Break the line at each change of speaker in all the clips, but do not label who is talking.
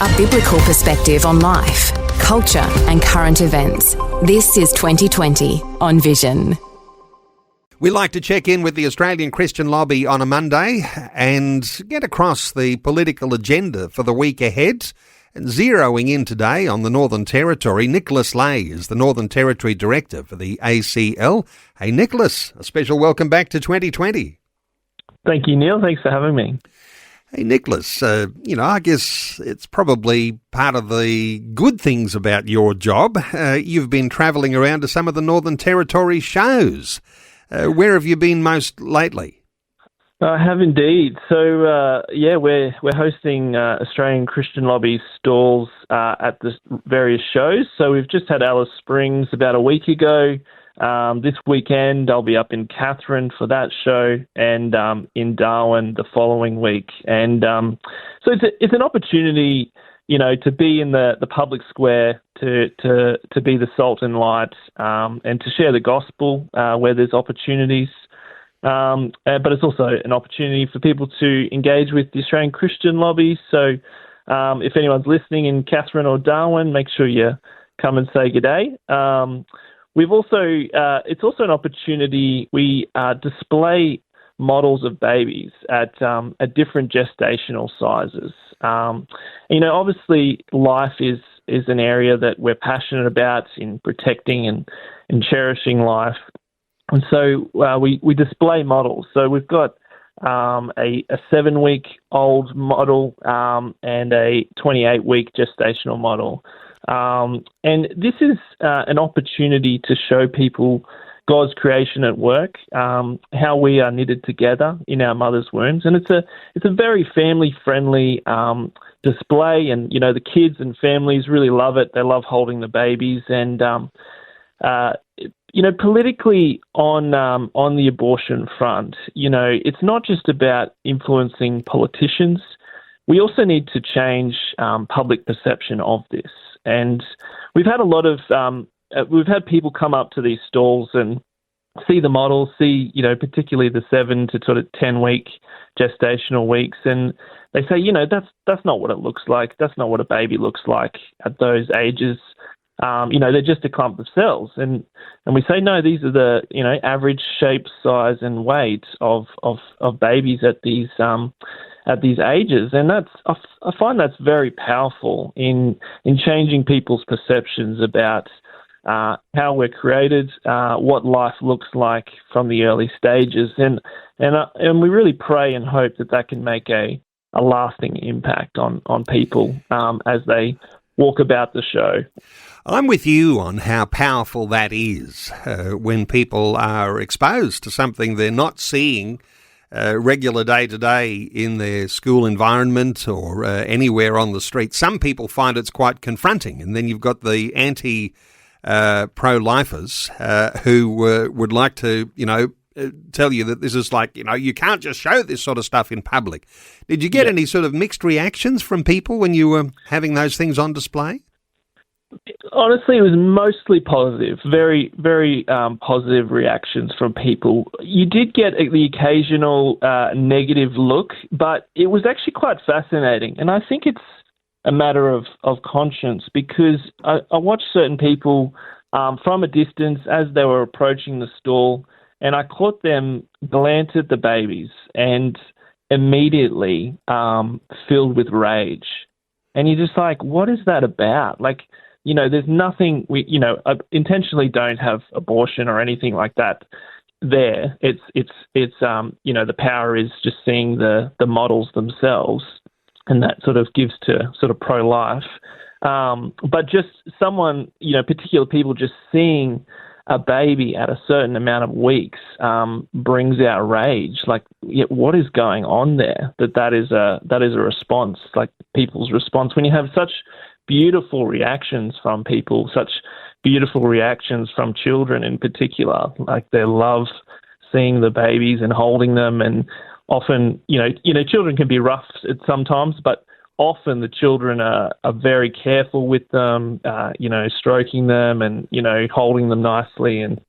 A biblical perspective on life, culture and current events. This is 2020 on Vision.
We like to check in with the Australian Christian Lobby on a Monday and get across the political agenda for the week ahead. And zeroing in today on the Northern Territory, Nicholas Lay is the Northern Territory Director for the ACL. Hey Nicholas, a special welcome back to 2020.
Thank you, Neil. Thanks for having me.
Hey Nicholas, I guess it's probably part of the good things about your job. You've been travelling around to some of the Northern Territory shows. Where have you been most lately?
I have indeed. So, we're hosting Australian Christian Lobby stalls at the various shows. So we've just had Alice Springs about a week ago. This weekend I'll be up in Katherine for that show, and in Darwin the following week. And so it's an opportunity, to be in the public square, to be the salt and light, and to share the gospel where there's opportunities. But it's also an opportunity for people to engage with the Australian Christian Lobby. So if anyone's listening in Katherine or Darwin, make sure you come and say good day. We've also, it's also an opportunity. We display models of babies at different gestational sizes. Obviously life is an area that we're passionate about in protecting and cherishing life. And so we display models. So we've got a 7-week-old model and a 28-week gestational model. And this is an opportunity to show people God's creation at work, how we are knitted together in our mother's wombs. And it's a very family-friendly display, and, the kids and families really love it. They love holding the babies. And, politically on the abortion front, it's not just about influencing politicians. We also need to change public perception of this. And we've had a lot of we've had people come up to these stalls and see the models, see particularly the 7 to sort of 10-week gestational weeks, and they say that's not what it looks like. That's not what a baby looks like at those ages. They're just a clump of cells, and we say no. These are the average shape, size, and weight of babies at these ages, and I find that's very powerful in changing people's perceptions about how we're created, what life looks like from the early stages, and we really pray and hope that can make a lasting impact on people as they walk about the show.
I'm with you on how powerful that is when people are exposed to something they're not seeing regular day-to-day in their school environment or anywhere on the street. Some people find it's quite confronting, and then you've got the pro-lifers who would like to, tell you that this is like, you can't just show this sort of stuff in public. Did you get any sort of mixed reactions from people when you were having those things on display?
Honestly, it was mostly positive, very, very positive reactions from people. You did get the occasional negative look, but it was actually quite fascinating. And I think it's a matter of conscience, because I watched certain people from a distance as they were approaching the stall, and I caught them glance at the babies and immediately filled with rage. And you're just like, what is that about? Like, there's nothing, I intentionally don't have abortion or anything like that there. It's the power is just seeing the models themselves, and that sort of gives to sort of pro-life. But just someone, particular people just seeing a baby at a certain amount of weeks brings out rage. Like, what is going on there? That is a response, like people's response. When you have such beautiful reactions from people, such beautiful reactions from children in particular, like their love seeing the babies and holding them. And often, children can be rough at sometimes, but often the children are very careful with them, stroking them and, holding them nicely. And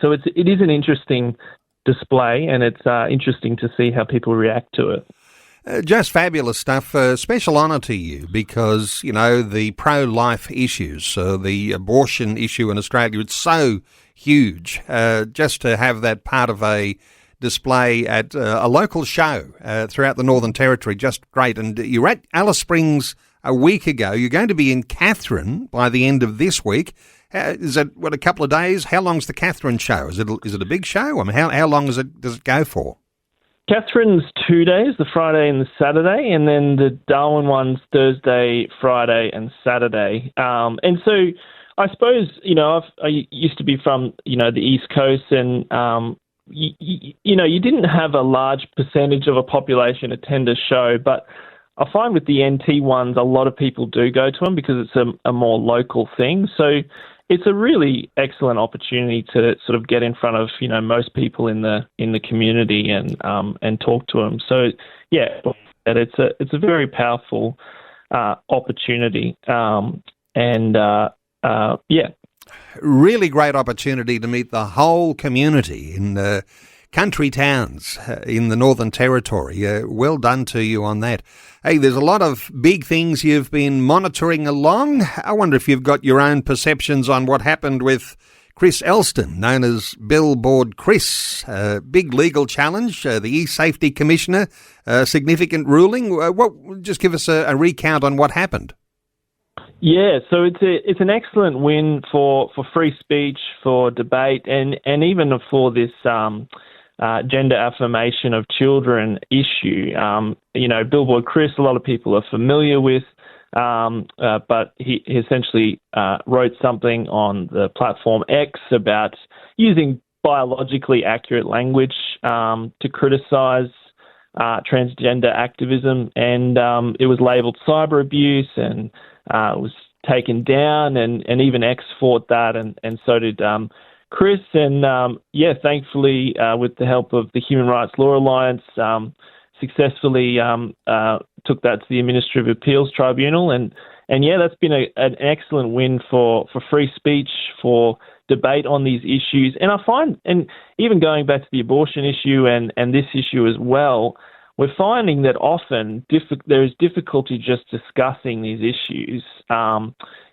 so it is an interesting display, and it's interesting to see how people react to it.
Just fabulous stuff. Special honour to you because, you know, the pro-life issues, the abortion issue in Australia, it's so huge. Just to have that part of a display at a local show throughout the Northern Territory, just great. And you were at Alice Springs a week ago. You're going to be in Katherine by the end of this week. Is it, a couple of days? How long's the Katherine show? Is it a big show? I mean, how long does it go for?
Catherine's 2 days, the Friday and the Saturday, and then the Darwin one's Thursday, Friday and Saturday. And so I suppose, you know, I used to be from, you know, the East Coast, and, you know, you didn't have a large percentage of a population attend a show, but I find with the NT ones, a lot of people do go to them because it's a more local thing. So it's a really excellent opportunity to sort of get in front of, you know, most people in the community and talk to them. So yeah, it's a very powerful opportunity,
really great opportunity to meet the whole community in country towns in the Northern Territory. Well done to you on that. Hey, there's a lot of big things you've been monitoring along. I wonder if you've got your own perceptions on what happened with Chris Elston, known as Billboard Chris. Big legal challenge, the E-Safety Commissioner, significant ruling. Just give us a recount on what happened.
Yeah, so it's an excellent win for free speech, for debate, and even for this gender affirmation of children issue. You know, Billboard Chris, a lot of people are familiar with, but he essentially wrote something on the platform X about using biologically accurate language to criticise transgender activism, and it was labelled cyber abuse, and it was taken down, and even X fought that, and so did Chris. And thankfully, with the help of the Human Rights Law Alliance, successfully took that to the Administrative Appeals Tribunal, and that's been an excellent win for free speech, for debate on these issues. And I find, and even going back to the abortion issue and this issue as well, we're finding that often there is difficulty just discussing these issues,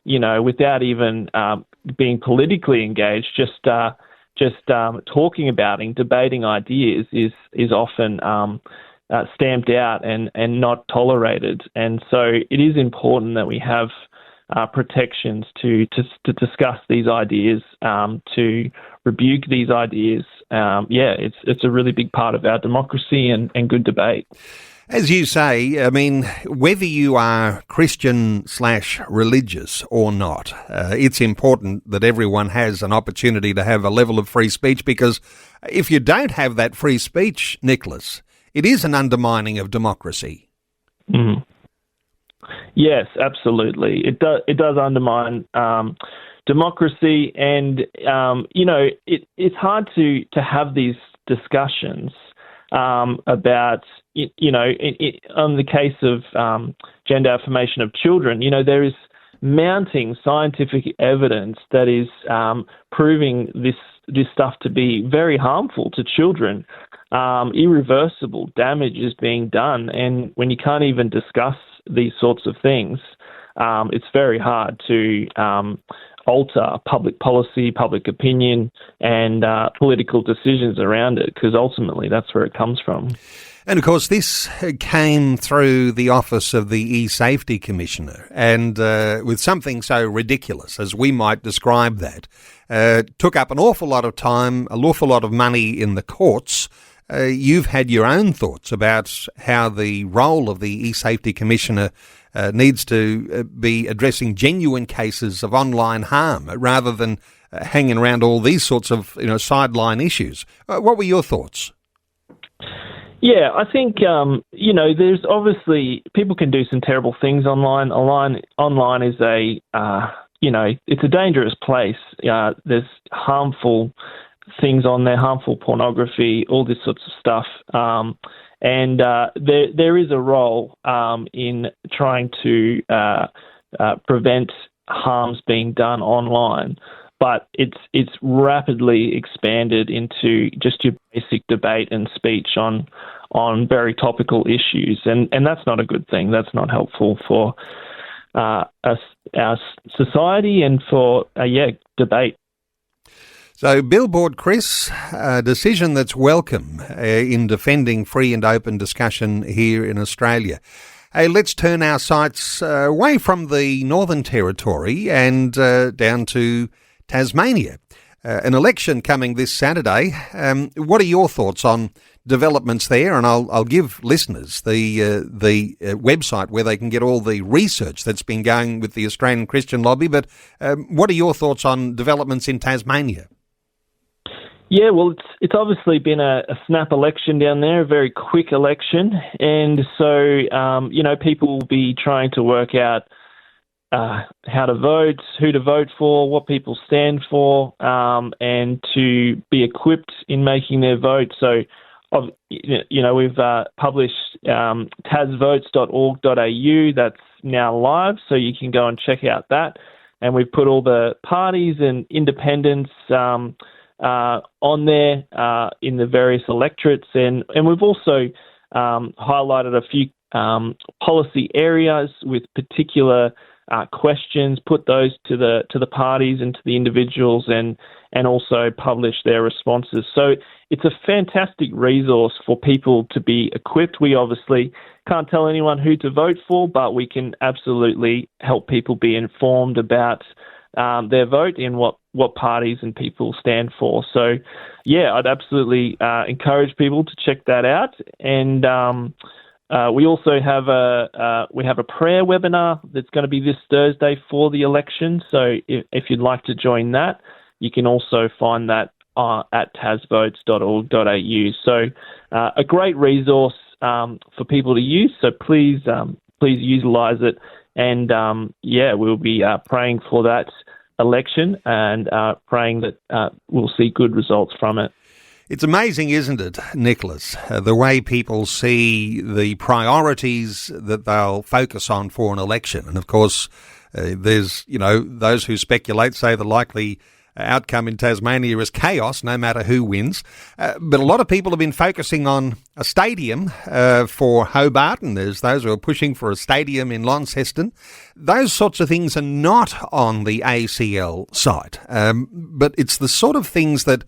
you know, without even being politically engaged. Just talking about and debating ideas is often stamped out and not tolerated. And so it is important that we have protections to discuss these ideas, to rebuke these ideas. It's a really big part of our democracy and good debate.
As you say, I mean, whether you are Christian/religious or not, it's important that everyone has an opportunity to have a level of free speech, because if you don't have that free speech, Nicholas, it is an undermining of democracy.
Mm-hmm. Yes, absolutely. It does undermine democracy, and you know, it's hard to have these discussions about, you know, on the case of gender affirmation of children. You know, there is mounting scientific evidence that is proving this stuff to be very harmful to children. Irreversible damage is being done, and when you can't even discuss these sorts of things, it's very hard to alter public policy, public opinion, and political decisions around it, because ultimately that's where it comes from.
And of course, this came through the office of the E-Safety Commissioner, and with something so ridiculous as we might describe that, took up an awful lot of time, an awful lot of money in the courts. You've had your own thoughts about how the role of the E-Safety Commissioner needs to be addressing genuine cases of online harm rather than hanging around all these sorts of, you know, sideline issues. What were your thoughts?
Yeah, I think, you know, there's obviously, people can do some terrible things online. Online is you know, it's a dangerous place. There's harmful things on there, harmful pornography, all this sorts of stuff. And there is a role in trying to prevent harms being done online. but it's rapidly expanded into just your basic debate and speech on very topical issues, and that's not a good thing. That's not helpful for our society and for debate.
So, Billboard, Chris, a decision that's welcome in defending free and open discussion here in Australia. Hey, let's turn our sights away from the Northern Territory and down to Tasmania. An election coming this Saturday. What are your thoughts on developments there? And I'll give listeners the website where they can get all the research that's been going with the Australian Christian Lobby. But what are your thoughts on developments in Tasmania?
Yeah, well, it's obviously been a snap election down there, a very quick election, and so people will be trying to work out how to vote, who to vote for, what people stand for, and to be equipped in making their vote. So, we've published tasvotes.org.au. That's now live, so you can go and check out that. And we've put all the parties and independents on there in the various electorates, and we've also highlighted a few policy areas with particular questions, put those to the parties and to the individuals, and also publish their responses. So it's a fantastic resource for people to be equipped. We obviously can't tell anyone who to vote for, but we can absolutely help people be informed about their vote and what parties and people stand for. So, yeah, I'd absolutely encourage people to check that out. And we also have a prayer webinar that's going to be this Thursday for the election. So if you'd like to join that, you can also find that at tasvotes.org.au. So a great resource for people to use. So please utilise it. And we'll be praying for that election and praying that we'll see good results from it.
It's amazing, isn't it, Nicholas, the way people see the priorities that they'll focus on for an election. And of course, there's, those who speculate say the likely outcome in Tasmania is chaos, no matter who wins. But a lot of people have been focusing on a stadium for Hobart, and there's those who are pushing for a stadium in Launceston. Those sorts of things are not on the ACL site, but it's the sort of things that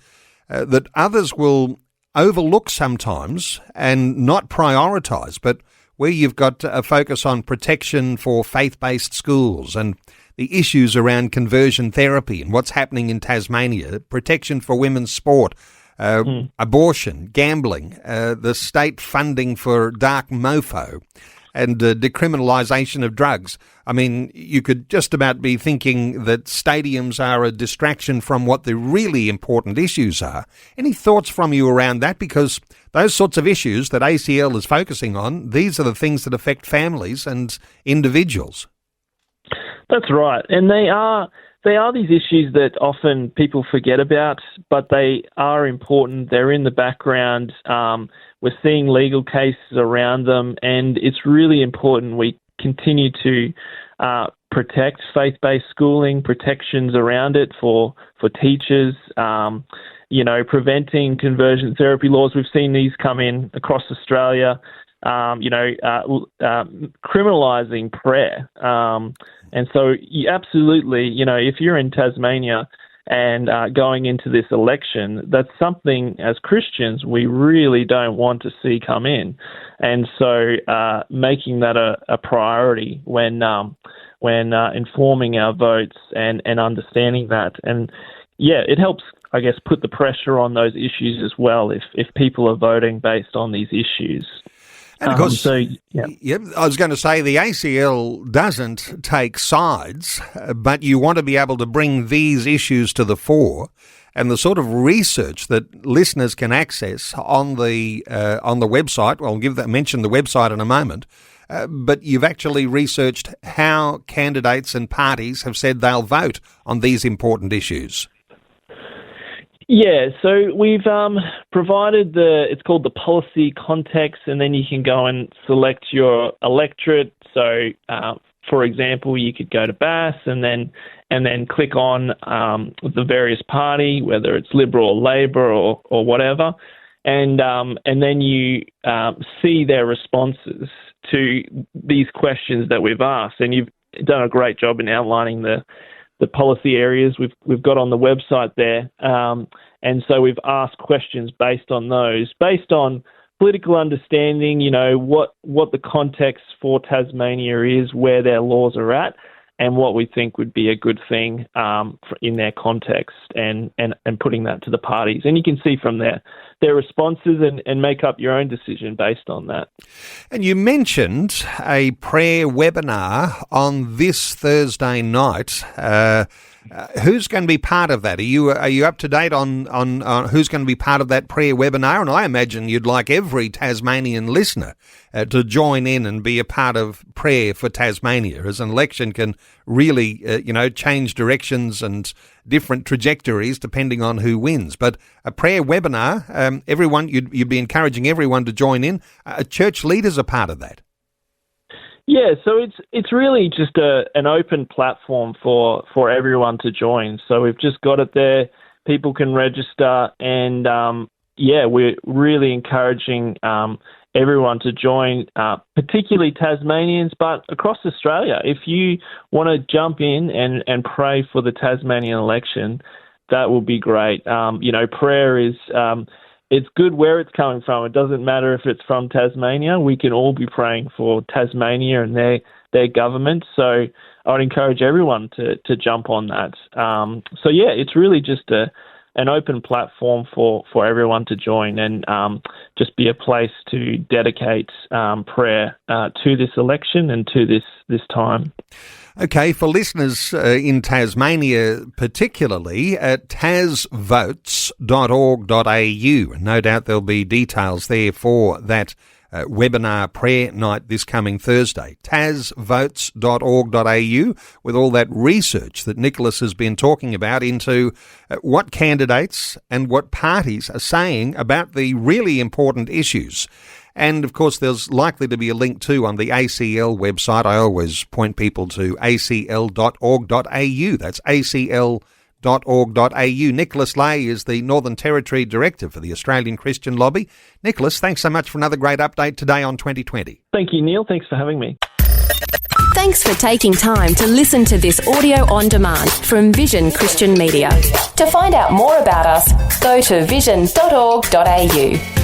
others will overlook sometimes and not prioritise, but where you've got a focus on protection for faith-based schools and the issues around conversion therapy and what's happening in Tasmania, protection for women's sport, abortion, gambling, the state funding for dark mofo, and decriminalisation of drugs. I mean, you could just about be thinking that stadiums are a distraction from what the really important issues are. Any thoughts from you around that? Because those sorts of issues that ACL is focusing on, these are the things that affect families and individuals.
That's right, and they are these issues that often people forget about, but they are important. They're in the background. We're seeing legal cases around them, and it's really important we continue to protect faith-based schooling, protections around it for teachers, preventing conversion therapy laws. We've seen these come in across Australia, criminalising prayer. And so you absolutely, if you're in Tasmania and going into this election, that's something as Christians we really don't want to see come in. And so making that a priority when informing our votes and understanding that. And, yeah, it helps, I guess, put the pressure on those issues as well if people are voting based on these issues.
And of course, I was going to say the ACL doesn't take sides, but you want to be able to bring these issues to the fore, and the sort of research that listeners can access on the website. Well, I'll mention the website in a moment, but you've actually researched how candidates and parties have said they'll vote on these important issues.
Yeah, so we've provided it's called the policy context, and then you can go and select your electorate. So for example, you could go to Bass and then click on the various party, whether it's Liberal or Labor or whatever, and then you see their responses to these questions that we've asked. And you've done a great job in outlining the policy areas we've got on the website there. And so we've asked questions based on those, based on political understanding, what the context for Tasmania is, where their laws are at, and what we think would be a good thing in their context, and putting that to the parties. And you can see from their responses and make up your own decision based on that.
And you mentioned a prayer webinar on this Thursday night. Who's going to be part of that? Are you up to date on who's going to be part of that prayer webinar? And I imagine you'd like every Tasmanian listener to join in and be a part of prayer for Tasmania, as an election can really, change directions and different trajectories depending on who wins. But a prayer webinar, everyone, you'd be encouraging everyone to join in. Church leaders are part of that.
Yeah, so it's really just an open platform for everyone to join. So we've just got it there. People can register, and we're really encouraging everyone to join, particularly Tasmanians, but across Australia. If you want to jump in and pray for the Tasmanian election, that will be great. Prayer is it's good where it's coming from. It doesn't matter if it's from Tasmania. We can all be praying for Tasmania and their government. So I would encourage everyone to jump on that. It's really just an open platform for everyone to join, and just be a place to dedicate prayer to this election and to this time.
Okay, for listeners in Tasmania particularly, at tasvotes.org.au, and no doubt there'll be details there for that webinar prayer night this coming Thursday. tasvotes.org.au, with all that research that Nicholas has been talking about into what candidates and what parties are saying about the really important issues. And, of course, there's likely to be a link, too, on the ACL website. I always point people to acl.org.au. That's acl.org.au. Nicholas Lay is the Northern Territory Director for the Australian Christian Lobby. Nicholas, thanks so much for another great update today on 2020.
Thank you, Neil. Thanks for having me.
Thanks for taking time to listen to this audio on demand from Vision Christian Media. To find out more about us, go to vision.org.au.